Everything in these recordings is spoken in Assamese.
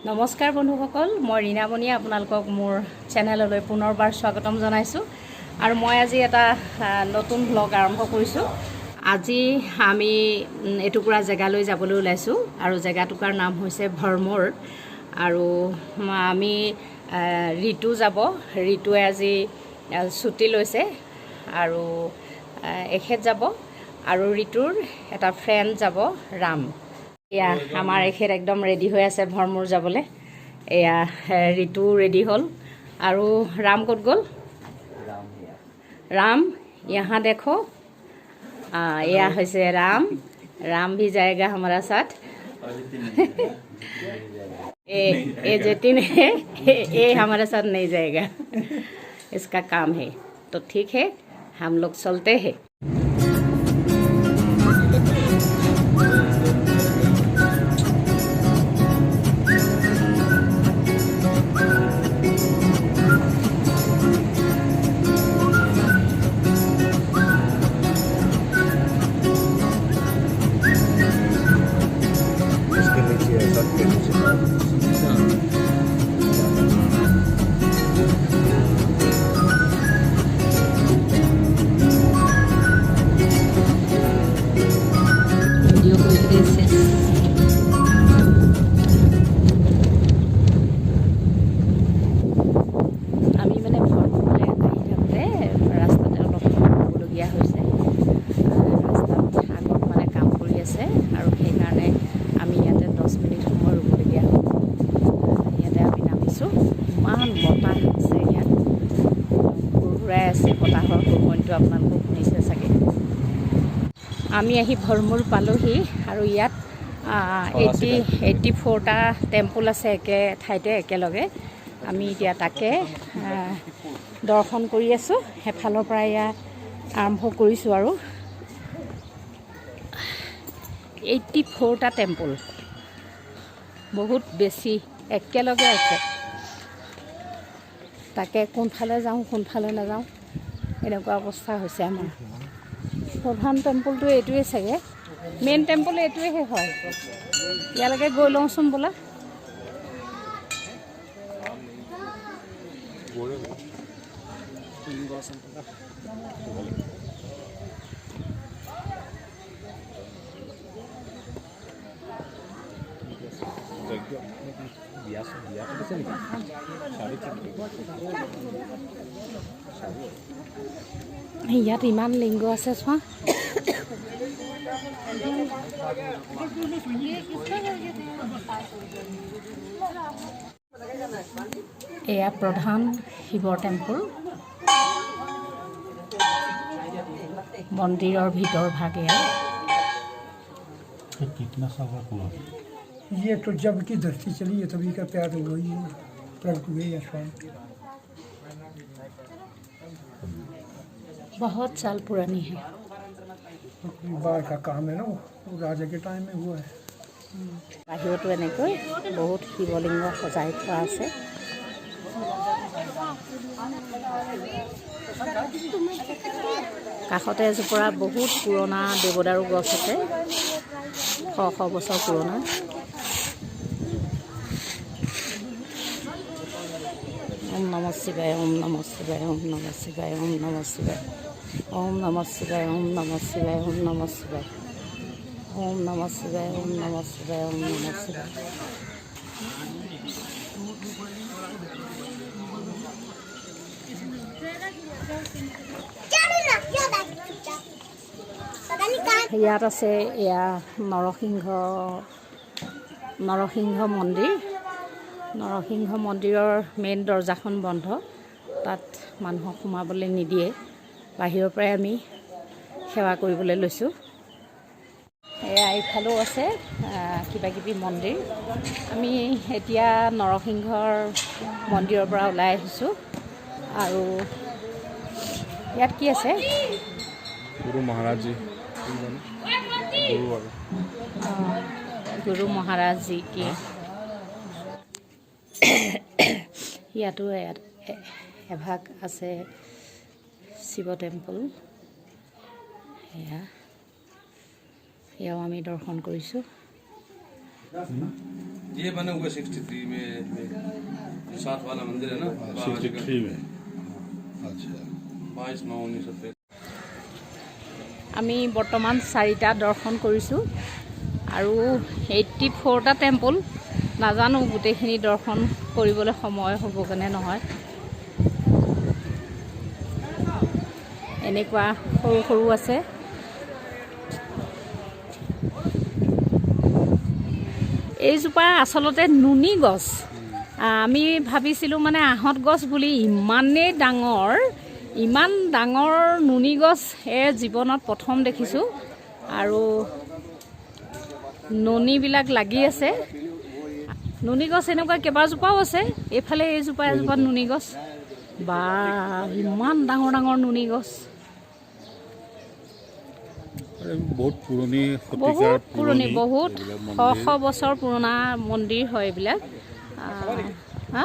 নমস্কাৰ বন্ধুসকল, মই ৰীণামণিয়ে আপোনালোকক মোৰ চেনেললৈ পুনৰবাৰ স্বাগতম জনাইছোঁ আৰু মই আজি এটা নতুন ব্লগ আৰম্ভ কৰিছোঁ। আজি আমি এটুকুৰা জেগালৈ যাবলৈ ওলাইছোঁ আৰু জেগাটুকুৰাৰ নাম হৈছে ভৰম'ৰ আৰু আমি ঋতু যাব। ঋতুৱে আজি ছুটি লৈছে আৰু এখেত যাব আৰু ঋতুৰ এটা ফ্ৰেণ্ড যাব, ৰাম। এয়া আমাৰ এখেত একদম ৰেডি হৈ আছে ভৰম'ৰ যাবলৈ। এয়া ঋতু ৰেডি হ'ল আৰু ৰাম ক'ত গ'ল? राम यहाँ देखो, यह है राम। राम भी जाएगा हमारा साथ। ये जतिन है, ये हमारे साथ नहीं जाएगा, इसका काम है। तो ठीक है, हम लोग चलते हैं। বতাহৰ সুগন্ধটো আপোনালোকক শুনিছে চাগে। আমি আহি ভৰম'ৰ পালোহি আৰু ইয়াত 84টা টেম্পল আছে একে ঠাইতে একেলগে। আমি এতিয়া তাকে দৰ্শন কৰি আছোঁ। সেইফালৰ পৰা এয়া আৰম্ভ কৰিছোঁ আৰু 84টা টেম্পল, বহুত বেছি একেলগে আছে। তাকে কোনফালে যাওঁ কোনফালে নাযাওঁ এনেকুৱা অৱস্থা হৈছে আমাৰ। প্ৰধান টেম্পলটো এইটোৱে চাগে, মেইন টেম্পল এইটোৱেহে হয়। ইয়ালৈকে গৈ লওঁচোন বোলা। ইয়াত ইমান লিংগ আছে চোৱা। এয়া প্ৰধান শিৱৰ টেম্পল, মন্দিৰৰ ভিতৰ ভাগে। ये तो जब की धरती चली है तभी का प्यार वही है, प्रभु है यशवंत। बहुत साल पुरानी है। बाढ़ का काम है ना, वो राजा के टाइम में हुआ है। বাহিৰতো এনেকৈ বহুত শিৱলিংগ সজাই থোৱা আছে। কাষতে এজোপা বহুত পুৰণা দেৱদাৰু গছ আছে, শ শ বছৰ পুৰণা। ওম নমঃ শিৱায়, ওম নমঃ শিৱায়, ওম নমঃ শিৱায়, ওম নমঃ শিৱায়, ওম নমঃ শিৱায়, ওম নমঃ শিৱায়, ওম নমঃ শিৱায়, ওম নমঃ শিৱায়, ওম নমঃ শিৱায়, ওম নমঃ শিৱায়। ইয়াত আছে এয়া নৰসিংহ মন্দিৰ। নৰসিংহ মন্দিৰৰ মেইন দৰ্জাখন বন্ধ, তাত মানুহক সোমাবলৈ নিদিয়ে। বাহিৰৰ পৰাই আমি সেৱা কৰিবলৈ লৈছোঁ। এয়া এইফালেও আছে কিবা কিবি মন্দিৰ। আমি এতিয়া নৰসিংহৰ মন্দিৰৰ পৰা ওলাই আহিছোঁ আৰু ইয়াত কি আছে? গুৰু মহাৰাজ জি, গুৰু মহাৰাজ জি কি। ইয়াতো এভাগ আছে শিৱ টেম্পল। এয়াও আমি দৰ্শন কৰিছোঁ। ये बना हुआ 63 में साथ वाला मंदिर है ना 63 में अच्छा 22/9/1963 আমি বৰ্তমান 4টা দৰ্শন কৰিছোঁ আৰু 84টা টেম্পল নাজানো গোটেইখিনি দৰ্শন কৰিবলৈ সময় হ'ব কেনে নহয় এনেকুৱা সৰু সৰু আছে এইজোপা আচলতে নুনি গছ আমি ভাবিছিলোঁ মানে আহঁত গছ বুলি ইমানেই ডাঙৰ ইমান ডাঙৰ নুনি গছ জীৱনত প্ৰথম দেখিছোঁ আৰু নুনিবিলাক লাগি আছে নুনি গছ এনেকুৱা কেইবাজোপাও আছে এইফালে এইজোপা এজোপা নুনি গছ বা ইমান ডাঙৰ ডাঙৰ নুনি গছ বহুত পুৰণি বহুত পুৰণি বহুত শ বছৰ পুৰণা মন্দিৰ হয় এইবিলাক হা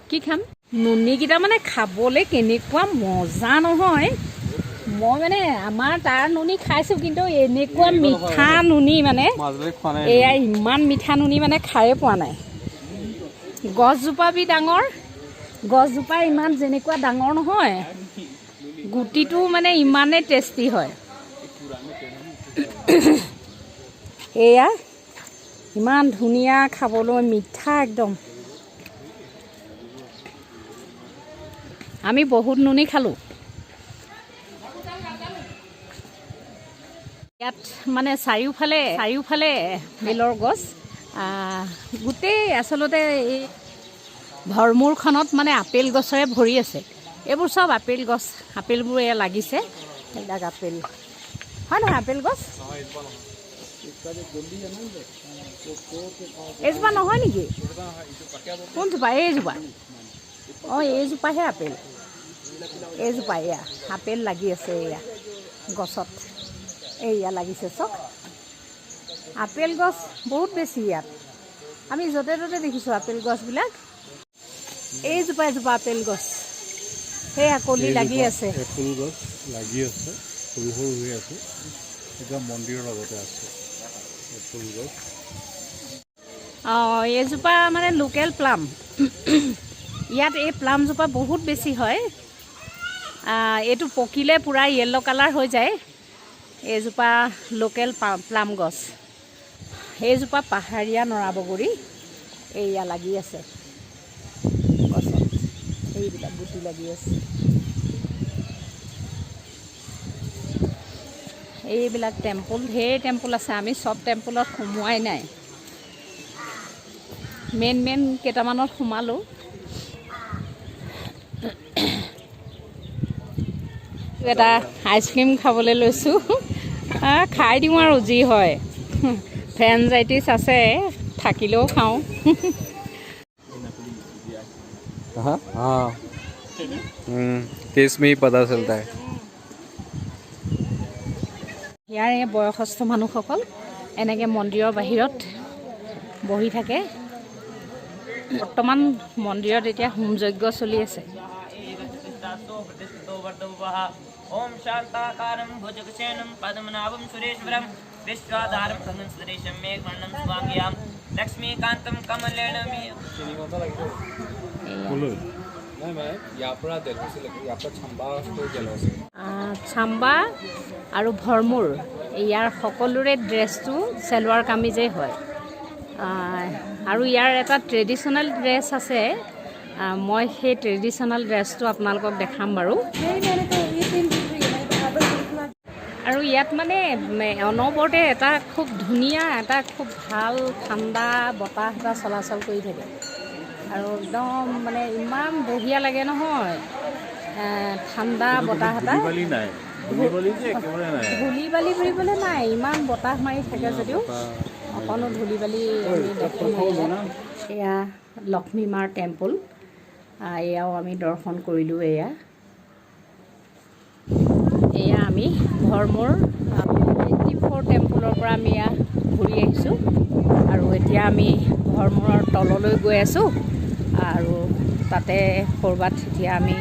কি খাম নুনিকেইটা মানে খাবলৈ কেনেকুৱা মজা নহয় মই মানে আমাৰ তাৰ নুনি খাইছোঁ কিন্তু এনেকুৱা মিঠা নুনি মানে এয়া ইমান মিঠা নুনি মানে খায়ে পোৱা নাই গছজোপা বি ডাঙৰ গছজোপা ইমান যেনেকুৱা ডাঙৰ নহয় গুটিটো মানে ইমানেই টেষ্টি হয় এয়া ইমান ধুনীয়া খাবলৈ মিঠা একদম আমি বহুত নুনি খালোঁ ইয়াত মানে চাৰিওফালে বেলৰ গছ গোটেই আচলতে এই ভৰম'ৰখনত মানে আপেল গছৰে ভৰি আছে এইবোৰ চব আপেল গছ আপেলবোৰ এয়া লাগিছে এইবিলাক আপেল হয় নহয় আপেল গছ এইজোপা নহয় নেকি কোনজোপা এইজোপা অঁ এইজোপাহে আপেল এইজোপা এয়া আপেল লাগি আছে এয়া গছত এয়া লাগিছে চব আপেল গছ বহুত বেছি ইয়াত আমি য'তে ত'তে দেখিছোঁ আপেল গছবিলাক এইজোপা এজোপা আপেল গছ সেয়া কলি লাগি আছে এপল গছ লাগি আছে সৰু সৰু হৈ আছে এটা মন্দিৰৰ লগতে আছে এপল গছ অঁ এইজোপা মানে লোকেল প্লাম ইয়াত এই প্লামজোপা বহুত বেছি হয় এইটো পকিলে পূৰা য়েল্ল' কালাৰ হৈ যায় এইজোপা লোকেল প্লাম গছ সেইজোপা পাহাৰীয়া নৰা বগৰী এয়া লাগি আছে গছত এইবিলাক গুটি লাগি আছে এইবিলাক টেম্পল ঢেৰ টেম্পল আছে আমি চব টেম্পলত সোমোৱাই নাই মেইন কেইটামানত সোমালোঁ এটা আইচক্ৰীম খাবলৈ লৈছোঁ খাই দিওঁ আৰু যি হয় ফ্ৰেঞ্চাইটিছ আছে থাকিলেও খাওঁ हाँ टेस्ट में ही पता चलता है ইয়াৰ এই বয়সস্থ মানুহসকল এনেকৈ মন্দিৰৰ বাহিৰত বহি থাকে বৰ্তমান মন্দিৰত এতিয়া হোম যজ্ঞ চলি আছে ओम शांताकारं भुजगशयनं पद्मनाभं सुरेश्वरं विश्वाधारं गगनसदृशं मेघवर्णं शुभांग्यां लक्ष्मीकान्तं कमलेनमी চাম্বা আৰু ভৰম'ৰ ইয়াৰ সকলোৰে ড্ৰেছটো চেলোৱাৰ কামিজেই হয় আৰু ইয়াৰ এটা ট্ৰেডিশ্যনেল ড্ৰেছ আছে মই সেই ট্ৰেডিশ্যনেল ড্ৰেছটো আপোনালোকক দেখাম বাৰু আৰু ইয়াত মানে অনবৰতে এটা খুব ধুনীয়া এটা খুব ভাল ঠাণ্ডা বতাহ এটা চলাচল কৰি থাকে আৰু একদম মানে ইমান বঢ়িয়া লাগে নহয় ঠাণ্ডা বতাহ এটা ধূলি বালি বুলিবলৈ নাই ইমান বতাহ মাৰি থাকে যদিও অকণো ধূলি বালি দেখোঁ এয়া লক্ষ্মী মাৰ টেম্পল এয়াও আমি দৰ্শন কৰিলোঁ এয়া আমি ভৰম'ৰ 84 টেম্পলৰ পৰা আমি এয়া ঘূৰি আহিছোঁ আৰু এতিয়া আমি ভৰম'ৰৰ তললৈ গৈ আছোঁ আৰু তাতে ক'ৰবাত এতিয়া আমি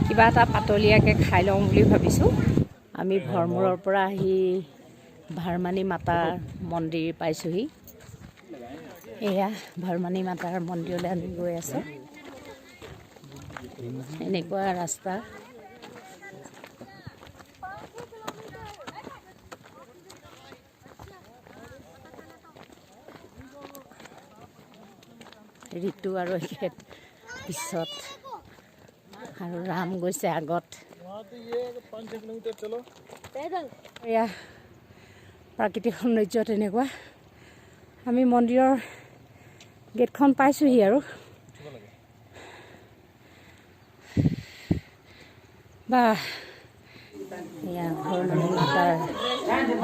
কিবা এটা পাতলীয়াকৈ খাই লওঁ বুলি ভাবিছোঁ আমি ভৰম'ৰৰ পৰা আহি ভাৰমানী মাতা মন্দিৰ পাইছোঁহি এয়া ভৰমণী মাতাৰ মন্দিৰলৈ আমি গৈ আছোঁ। এনেকুৱা ৰাস্তা। ঋতু আৰু এখেত পিছত আৰু ৰাম গৈছে আগত। এয়া প্ৰাকৃতিক সৌন্দৰ্য তেনেকুৱা। আমি মন্দিৰৰ গেটখন পাইছোঁহি আৰু বা এয়া ভৰমণী মাতাৰ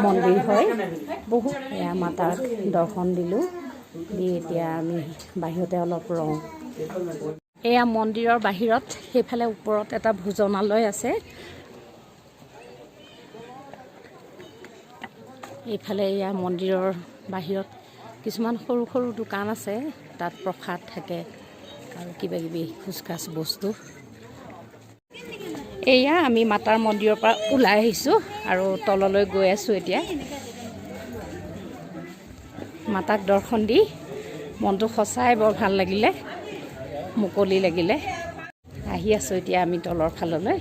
মন্দিৰ হয়। বহুত এয়া মাতাক দৰ্শন দিলোঁ, দি এতিয়া আমি বাহিৰতে অলপ ৰওঁ। এয়া মন্দিৰৰ বাহিৰত সেইফালে ওপৰত এটা ভোজনালয় আছে। এইফালে এয়া মন্দিৰৰ বাহিৰত কিছুমান সৰু সৰু দোকান আছে, তাত প্ৰসাদ থাকে আৰু কিবা কিবি খুচখাচ বস্তু। এয়া আমি মাতাৰ মন্দিৰৰ পৰা ওলাই আহিছোঁ আৰু তললৈ গৈ আছোঁ। এতিয়া মাতাক দৰ্শন দি মনটো সঁচাই বৰ ভাল লাগিলে, মুকলি লাগিলে। আহি আছোঁ এতিয়া আমি তলৰ ফাললৈ।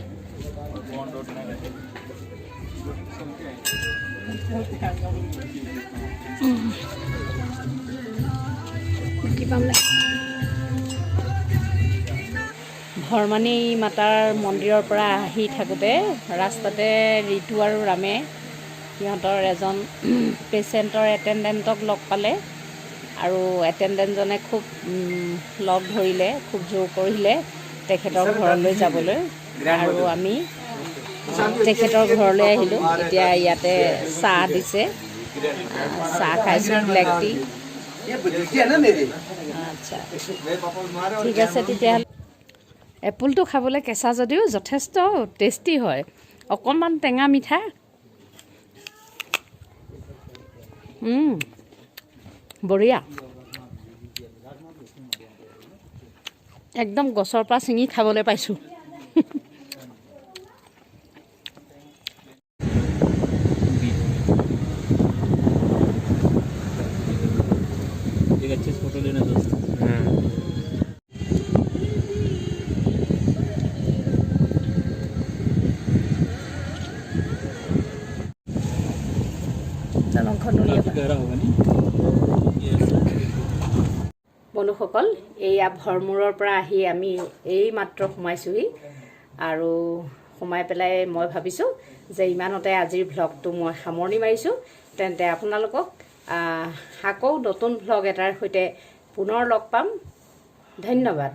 ভৰমণী মাতাৰ মন্দিৰৰ পৰা আহি থাকোঁতে ৰাস্তাতে ঋতু আৰু ৰামে সিহঁতৰ এজন পেচেণ্টৰ এটেণ্ডেণ্টক লগ পালে আৰু এটেণ্ডেণ্টজনে খুব লগ ধৰিলে, খুব জোৰ কৰিলে তেখেতৰ ঘৰলৈ যাবলৈ। আৰু আমি তেখেতৰ ঘৰলৈ আহিলোঁ। এতিয়া ইয়াতে চাহ দিছে, চাহ খাইছোঁ, ব্লেক টি। আচ্ছা, ঠিক আছে তেতিয়াহ'লে। এপলটো খাবলৈ কেঁচা যদিও যথেষ্ট টেষ্টি হয়, অকণমান টেঙা মিঠা। বঢ়িয়া, একদম গছৰ পৰা ছিঙি খাবলৈ পাইছোঁ। फोटो लेना दोस्त। বন্ধুসকল, এইয়া ভৰম'ৰৰ পৰা আহি আমি এই মাত্ৰ সোমাইছোঁহি আৰু সোমাই পেলাই মই ভাবিছোঁ যে ইমানতে আজিৰ ভ্লগটো মই সামৰণি মাৰিছোঁ। তেন্তে আপোনালোকক আকৌ নতুন ভ্লগ এটাৰ সৈতে পুনৰ লগ পাম। ধন্যবাদ।